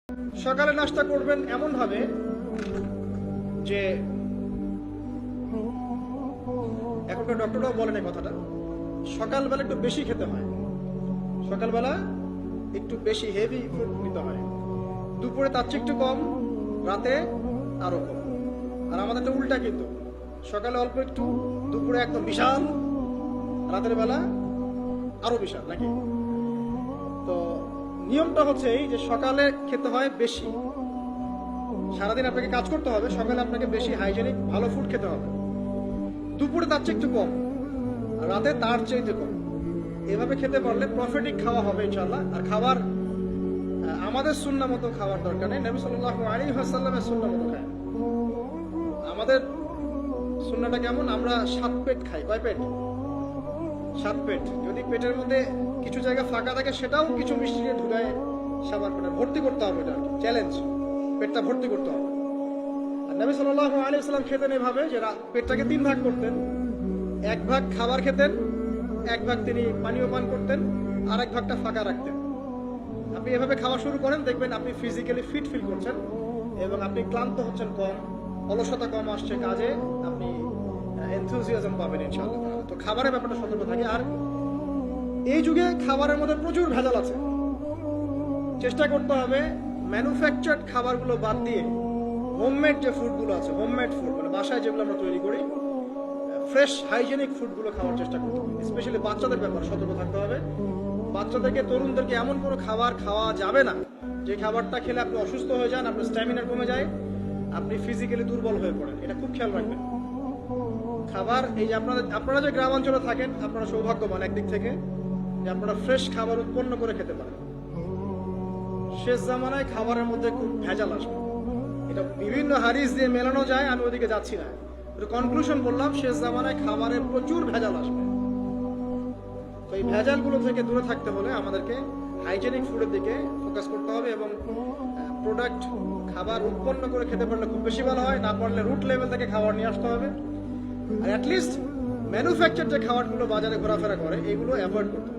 সকালে নাস্তা করবেন এমন ভাবে যে এখনকার ডক্টররাও বলেন এই কথাটা, সকালবেলা একটু বেশি খেতে হয়, সকালবেলা একটু বেশি হেভি ফুড নিতে হয়, দুপুরে তার চেয়ে একটু কম, রাতে আরো কম। আর আমাদের তো উল্টা, কিন্তু সকালে অল্প একটু, দুপুরে একদম বিশাল, রাতের বেলা আরো বিশাল, নাকি? তো নিয়মটা হচ্ছে এই যে সকালে খেতে হয় বেশি, সারাদিন আপনাকে কাজ করতে হবে, সকালে আপনাকে বেশি হাইজেনিক ভালো ফুড খেতে হবে, দুপুরে তার চেয়ে একটু কম, আর রাতে তার চেয়ে কম। এভাবে খেতে পারলে প্রফিটিক খাওয়া হবে ইনশাল্লাহ। আর খাবার আমাদের সুন্নাহ মতো খাওয়ার দরকার নেই, নবী সাল্লাল্লাহু আলাইহি ওয়াসাল্লামের সুন্নাহ মতো খায়। আমাদের সুন্নাহটা কেমন? আমরা 7 পেট খাই। কয় পেট? 7 পেট। যদি পেটের মধ্যে কিছু জায়গা ফাঁকা থাকে সেটাও কিছু মিষ্টি দিয়ে ঢুকায় সাবার পেটে ভর্তি করতে হবে, এটা চ্যালেঞ্জ, পেটটা ভর্তি করতে হবে। আর নবী সাল্লাল্লাহু আলাইহি ওয়াসাল্লাম খেতেন এভাবে যে পেটটাকে 3 ভাগ করতেন, 1 ভাগ খাবার খেতেন, 1 ভাগ তিনি পানীয় পান করতেন, আর 1 ভাগটা ফাঁকা রাখতেন। আপনি এভাবে খাওয়া শুরু করেন, দেখবেন আপনি ফিজিক্যালি ফিট ফিল করছেন এবং আপনি ক্লান্ত হচ্ছেন কম, অলসতা কম আসছে কাজে, আপনি এনথুজিয়াজম পাবেন ইনশাআল্লাহ। তো খাবারের ব্যাপারটা সতর্ক থাকে। আর এই যুগে খাবারের মধ্যে প্রচুর ভেজাল আছে, চেষ্টা করতে হবে ম্যানুফ্যাকচার্ড খাবারগুলো বাদ দিয়ে হোমমেড যে ফুডগুলো আছে, হোমমেড ফুড মানে বাসায় যেগুলো আমরা তৈরি করি, ফ্রেশ হাইজেনিক ফুডগুলো খাওয়ার চেষ্টা করতে হবে। স্পেশালি বাচ্চাদের ব্যাপারে সতর্ক থাকতে হবে। বাচ্চাদেরকে, তরুণদেরকে এমন কোনো খাবার খাওয়া যাবে না যে খাবারটা খেলে আপনি অসুস্থ হয়ে যান, আপনার স্ট্যামিনা কমে যায়, আপনি ফিজিক্যালি দুর্বল হয়ে পড়েন। এটা খুব খেয়াল রাখবেন। খাবার, এই যে আপনারা যে গ্রামাঞ্চলে থাকেন, আপনারা সৌভাগ্যবান একদিক থেকে যে আপনারা ফ্রেশ খাবার উৎপন্ন করে খেতে পারেন। শেষ জামানায় খাবারের মধ্যে খুব ভেজাল আসবে, এটা বিভিন্ন হাদিস দিয়ে মেলানো যায়, আমি ওদিকে যাচ্ছি না। কনক্লুশন বললাম, শেষ জামানায় খাবারে প্রচুর ভেজাল আসবে। তো এই ভেজালগুলো থেকে দূরে থাকতে হলে আমাদেরকে হাইজেনিক ফুডের দিকে ফোকাস করতে হবে এবং প্রোডাক্ট খাবার উৎপন্ন করে খেতে পারলে খুব বেশি ভালো হয়, না পারলে রুট লেভেল থেকে খাবার নিয়ে আসতে হবে। আর অ্যাটলিস্ট ম্যানুফ্যাকচার যে খাবারগুলো বাজারে ঘোরাফেরা করে এগুলো অ্যাভয়েড করতে হবে।